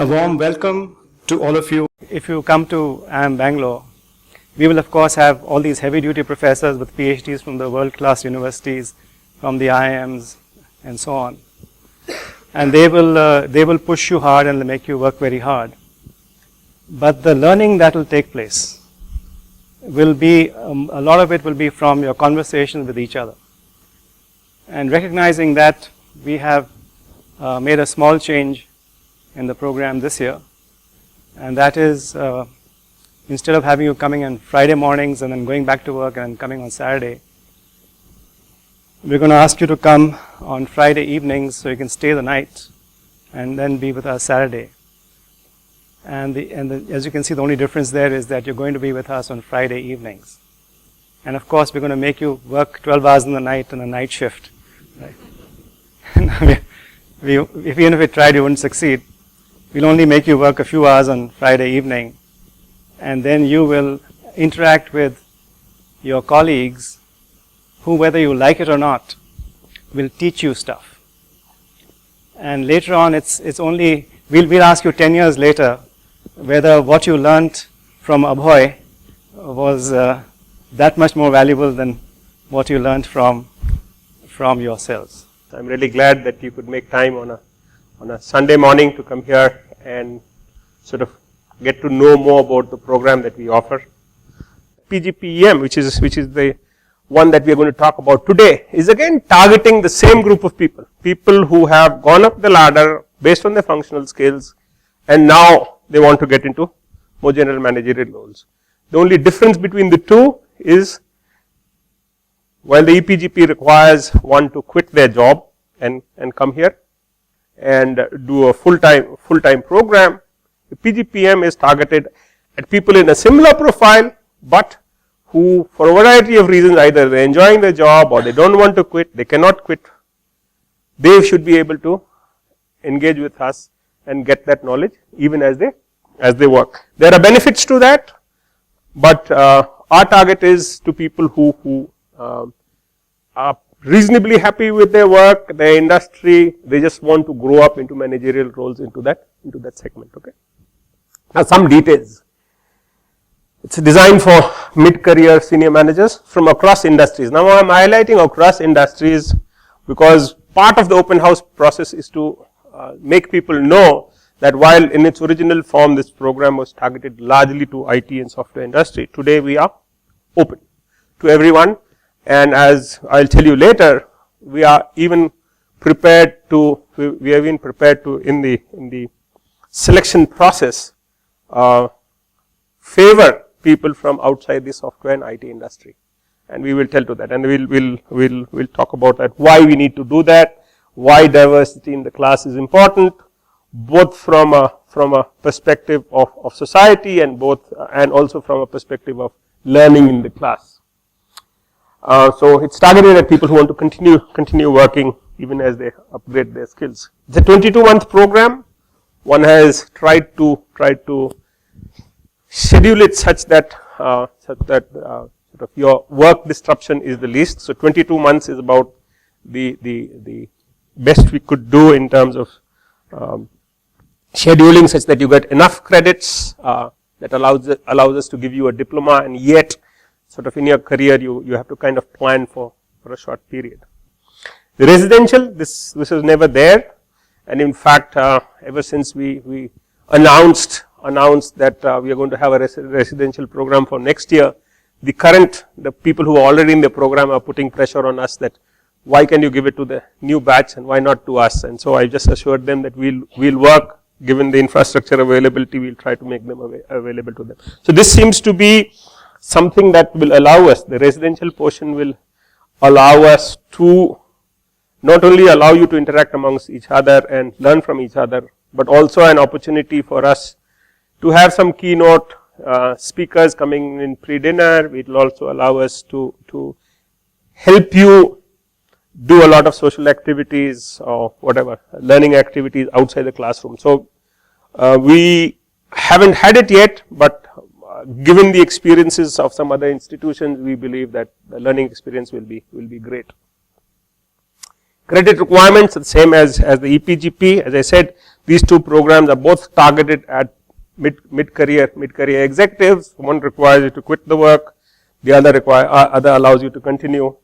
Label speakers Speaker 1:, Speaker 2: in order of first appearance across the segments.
Speaker 1: A warm welcome to all of you. If you come to IIM Bangalore, we will of course have all these heavy duty professors with PhDs from the world class universities, from the IIMs and so on. And they will push you hard and make you work very hard. But the learning that will take place will be, a lot of it will be from your conversations with each other. And recognizing that we have made a small change in the program this year, and that is instead of having you coming on Friday mornings and then going back to work and coming on Saturday, we're going to ask you to come on Friday evenings so you can stay the night and then be with us Saturday. And as you can see, the only difference there is that you're going to be with us on Friday evenings. And of course, we're going to make you work 12 hours in the night in a night shift. Right? Even if we tried, you wouldn't succeed. We'll only make you work a few hours on Friday evening, and then you will interact with your colleagues who, whether you like it or not, will teach you stuff. And later on, it's only, we'll ask you 10 years later whether what you learnt from Abhoy was that much more valuable than what you learnt from yourselves.
Speaker 2: I'm really glad that you could make time on a Sunday morning to come here and sort of get to know more about the program that we offer. PGPEM, which is the one that we are going to talk about today, is again targeting the same group of people who have gone up the ladder based on their functional skills, and now they want to get into more general managerial roles. The only difference between the two is, while the EPGP requires one to quit their job and come here and do a full-time program, the PGPM is targeted at people in a similar profile, but who, for a variety of reasons, either they're enjoying their job or they don't want to quit, they cannot quit. They should be able to engage with us and get that knowledge even as they work. There are benefits to that, but our target is to people who are reasonably happy with their work, their industry. They just want to grow up into managerial roles into that segment. Okay. Now some details. It's designed for mid-career senior managers from across industries. Now I'm highlighting across industries because part of the open house process is to make people know that while in its original form this program was targeted largely to IT and software industry, today we are open to everyone. And as I'll tell you later, we are even prepared to, in the selection process, favor people from outside the software and IT industry. And we will tell to that, and we'll talk about that, why we need to do that, why diversity in the class is important, both from a perspective of society and also from a perspective of learning in the class. So it's targeted at people who want to continue working even as they upgrade their skills. It's a 22-month program. One has tried to schedule it such that sort of your work disruption is the least. So 22 months is about the best we could do in terms of scheduling, such that you get enough credits that allows us to give you a diploma, and yet sort of in your career you have to kind of plan for a short period. The residential, this was never there, and in fact ever since we announced that we are going to have a residential program for next year, the people who are already in the program are putting pressure on us that why can you give it to the new batch and why not to us. And so I just assured them that we'll work, given the infrastructure availability, we'll try to make them available to them. So this seems to be something that will allow us, the residential portion will allow us to not only allow you to interact amongst each other and learn from each other, but also an opportunity for us to have some keynote speakers coming in pre-dinner. It will also allow us to help you do a lot of social activities or whatever, learning activities outside the classroom. So we haven't had it yet, but given the experiences of some other institutions, we believe that the learning experience will be great. Credit requirements are the same as the EPGP. As I said, these two programs are both targeted at mid-career executives. One requires you to quit the work, the other allows you to continue.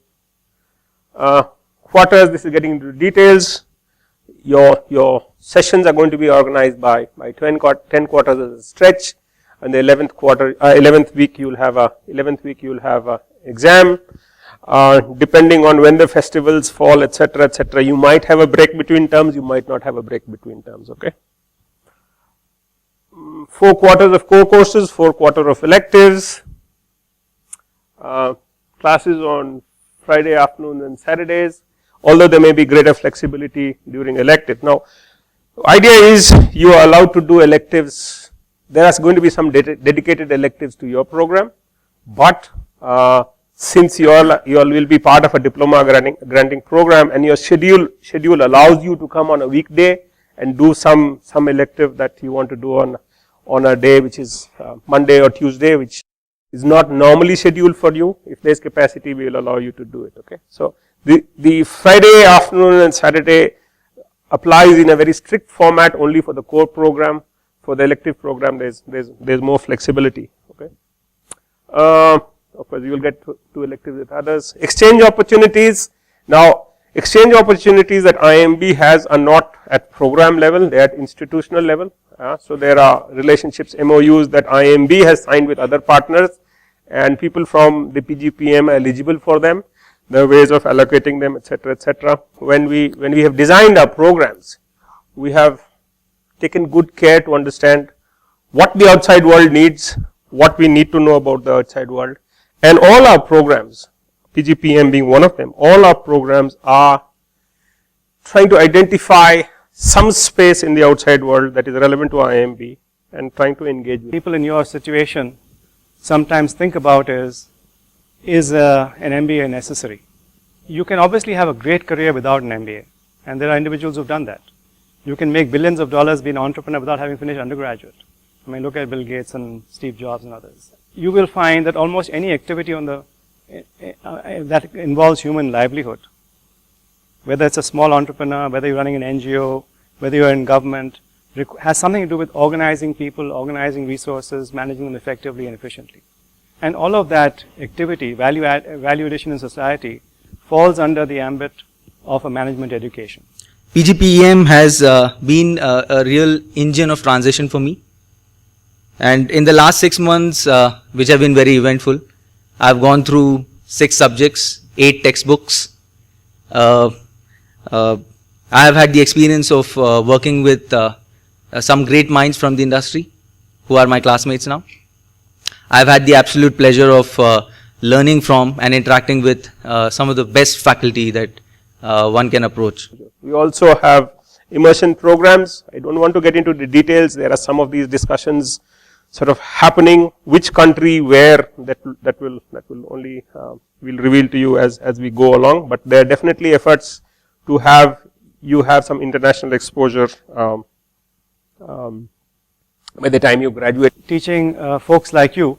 Speaker 2: Quarters, this is getting into details. Your sessions are going to be organized by 10 quarters as a stretch, and the 11th week you will have a exam. Depending on when the festivals fall, etc., you might have a break between terms, you might not have a break between terms. Okay. 4 quarters of core courses, 4 quarters of electives. Classes on Friday afternoons and Saturdays, although there may be greater flexibility during elective. Now, the idea is you are allowed to do electives. There is going to be some dedicated electives to your program, but since you all will be part of a diploma granting program, and your schedule allows you to come on a weekday and do some elective that you want to do on a day which is Monday or Tuesday, which is not normally scheduled for you. If there is capacity, we will allow you to do it. Okay. So the Friday afternoon and Saturday applies in a very strict format only for the core program. For the elective program, there's more flexibility. Okay. Of course, you will get to electives with others. Exchange opportunities. Now, exchange opportunities that IMB has are not at program level; they are at institutional level. So there are relationships, MOUs that IMB has signed with other partners, and people from the PGPEM are eligible for them. There are ways of allocating them, etc. When we have designed our programs, we have taken good care to understand what the outside world needs, what we need to know about the outside world, and all our programs, PGPEM being one of them, all our programs are trying to identify some space in the outside world that is relevant to IMB and trying to engage with.
Speaker 1: People in your situation sometimes think about is an MBA necessary? You can obviously have a great career without an MBA, and there are individuals who've done that. You can make billions of dollars, be an entrepreneur without having finished undergraduate. I mean, look at Bill Gates and Steve Jobs and others. You will find that almost any activity that involves human livelihood, whether it's a small entrepreneur, whether you're running an NGO, whether you're in government, has something to do with organizing people, organizing resources, managing them effectively and efficiently. And all of that activity, value addition in society, falls under the ambit of a management education.
Speaker 3: PGPEM has been a real engine of transition for me. And in the last 6 months, which have been very eventful, I've gone through 6 subjects, 8 textbooks. I have had the experience of working with some great minds from the industry who are my classmates now. I've had the absolute pleasure of learning from and interacting with some of the best faculty that one can approach.
Speaker 2: We also have immersion programs. I don't want to get into the details. There are some of these discussions sort of happening. Which country, where, that will only we'll reveal to you as we go along. But there are definitely efforts to have some international exposure by the time you graduate.
Speaker 1: Teaching folks like you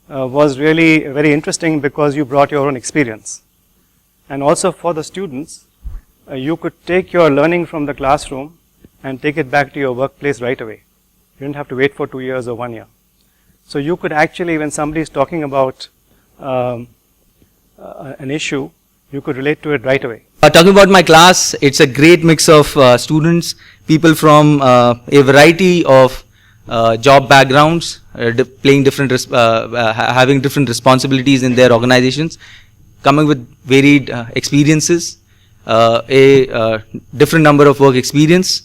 Speaker 1: was really very interesting because you brought your own experience. And also for the students, you could take your learning from the classroom and take it back to your workplace right away. You didn't have to wait for 2 years or 1 year. So you could actually, when somebody is talking about an issue, you could relate to it right away.
Speaker 3: Talking about my class, it's a great mix of students, people from a variety of job backgrounds, having different responsibilities in their organizations, coming with varied experiences, a different number of work experience,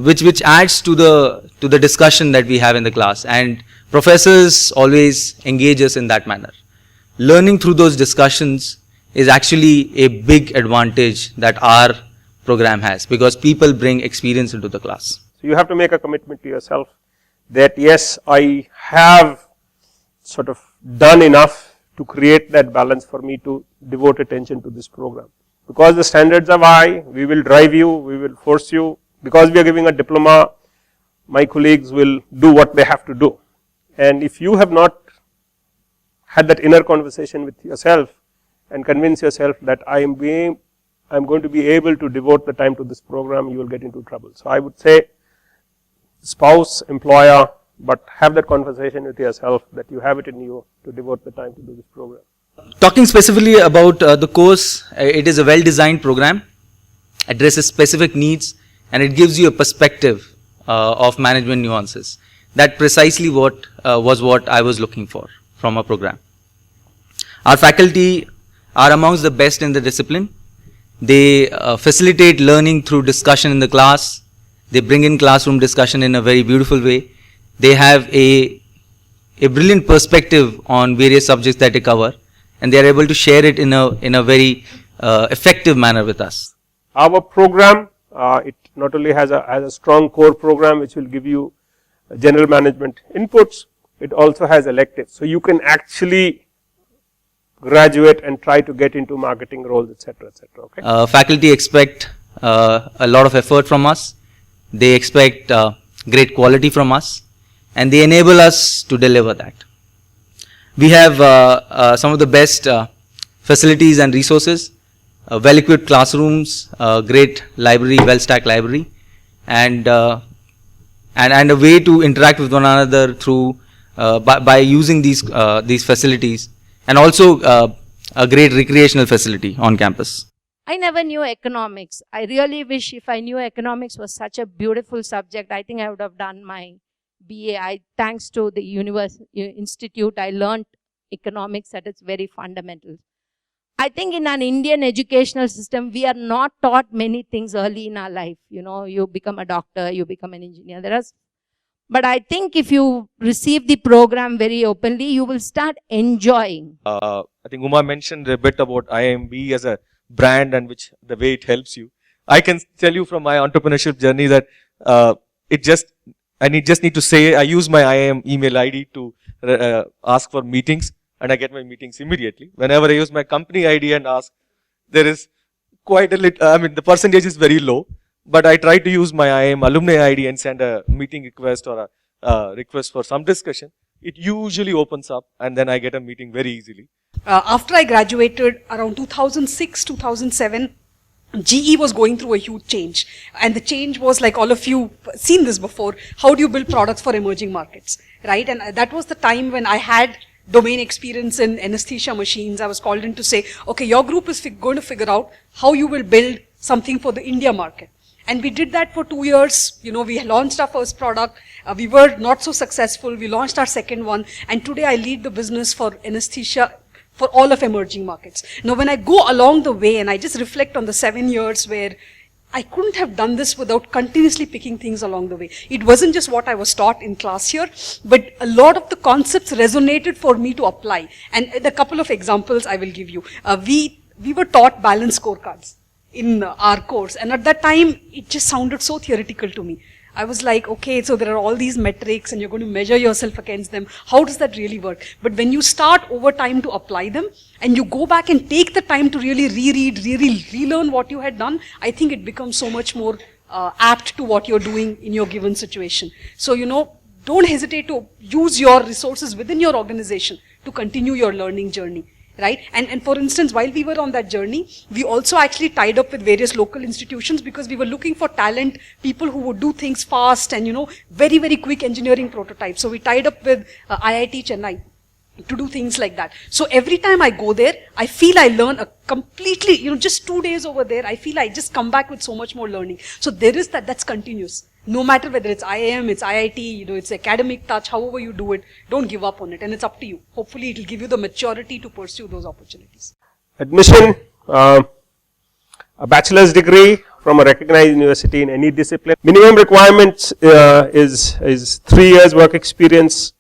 Speaker 3: which adds to the discussion that we have in the class, and professors always engage us in that manner. Learning through those discussions is actually a big advantage that our program has, because people bring experience into the class.
Speaker 2: So you have to make a commitment to yourself that yes, I have sort of done enough to create that balance for me to devote attention to this program. Because the standards are high, we will drive you, we will force you. Because we are giving a diploma, my colleagues will do what they have to do. And if you have not had that inner conversation with yourself and convince yourself that I I'm going to be able to devote the time to this program, you will get into trouble. So I would say spouse, employer, but have that conversation with yourself that you have it in you to devote the time to do this program.
Speaker 3: Talking specifically about the course, it is a well-designed program, addresses specific needs, and it gives you a perspective of management nuances. That precisely what was what I was looking for from a program. Our faculty are amongst the best in the discipline. They facilitate learning through discussion in the class. They bring in classroom discussion in a very beautiful way. They have a brilliant perspective on various subjects that they cover, and they are able to share it in a very effective manner with us.
Speaker 2: Our program, it not only has a strong core program which will give you general management inputs, it also has electives. So you can actually graduate and try to get into marketing roles, etc., etc. Okay.
Speaker 3: Faculty expect a lot of effort from us. They expect great quality from us, and they enable us to deliver that. We have some of the best facilities and resources, well-equipped classrooms, great library, well-stacked library, and a way to interact with one another through by using these facilities, and also a great recreational facility on campus.
Speaker 4: I never knew economics. I really wish if I knew economics was such a beautiful subject, I think I would have done my BA. Thanks to the institute, I learned economics at its very fundamentals. I think in an Indian educational system, we are not taught many things early in our life. You know, you become a doctor, you become an engineer. But I think if you receive the program very openly, you will start enjoying.
Speaker 5: I think Uma mentioned a bit about IMB as a brand and the way it helps you. I can tell you from my entrepreneurship journey that I just need to say I use my IIM email ID to ask for meetings, and I get my meetings immediately. Whenever I use my company ID and ask, there is quite a little, I mean the percentage is very low, but I try to use my IIM alumni ID and send a meeting request or a request for some discussion. It usually opens up, and then I get a meeting very easily.
Speaker 6: After I graduated around 2006, 2007, GE was going through a huge change, and the change was, like all of you seen this before, how do you build products for emerging markets, right? And that was the time when I had domain experience in anesthesia machines. I was called in to say, okay, your group is going to figure out how you will build something for the India market. And we did that for 2 years. You know, we launched our first product. We were not so successful. We launched our second one, and today I lead the business for anesthesia for all of emerging markets. Now, when I go along the way and I just reflect on the 7 years where I couldn't have done this without continuously picking things along the way. It wasn't just what I was taught in class here, but a lot of the concepts resonated for me to apply. And a couple of examples I will give you. We were taught balance scorecards in our course, and at that time it just sounded so theoretical to me. I was like, okay, so there are all these metrics and you're going to measure yourself against them. How does that really work? But when you start over time to apply them and you go back and take the time to really reread, relearn what you had done, I think it becomes so much more apt to what you're doing in your given situation. So, you know, don't hesitate to use your resources within your organization to continue your learning journey. Right? And for instance, while we were on that journey, we also actually tied up with various local institutions because we were looking for talent, people who would do things fast and, you know, very, very quick engineering prototypes. So we tied up with IIT Chennai to do things like that. So every time I go there, I feel I learn a completely, you know, just 2 days over there, I feel I just come back with so much more learning. So there is that's continuous. No matter whether it's IIM, it's IIT, you know, it's academic touch, however you do it, don't give up on it, and it's up to you. Hopefully it will give you the maturity to pursue those opportunities.
Speaker 2: Admission, a bachelor's degree from a recognized university in any discipline. Minimum requirements is 3 years work experience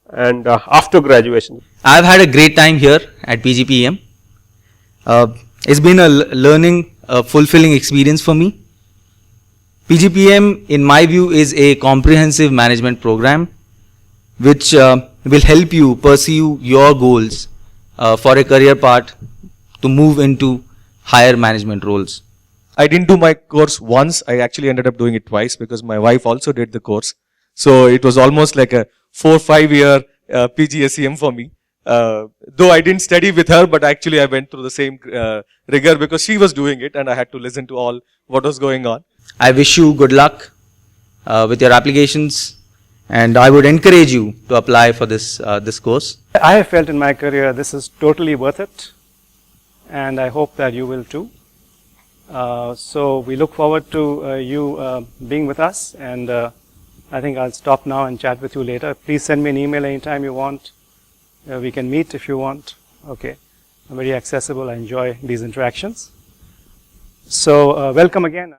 Speaker 2: and after graduation.
Speaker 3: I've had a great time here at PGPEM. It's been a learning, fulfilling experience for me. PGPEM, in my view, is a comprehensive management program which will help you pursue your goals for a career path to move into higher management roles.
Speaker 5: I didn't do my course once. I actually ended up doing it twice because my wife also did the course. So it was almost like a 4-5 year PGSEM for me. Though I didn't study with her, but actually I went through the same rigor because she was doing it and I had to listen to all what was going on.
Speaker 3: I wish you good luck with your applications, and I would encourage you to apply for this course.
Speaker 1: I have felt in my career this is totally worth it, and I hope that you will too. So we look forward to you being with us, and I think I'll stop now and chat with you later. Please send me an email anytime you want. We can meet if you want. Okay, I'm very accessible. I enjoy these interactions. So welcome again.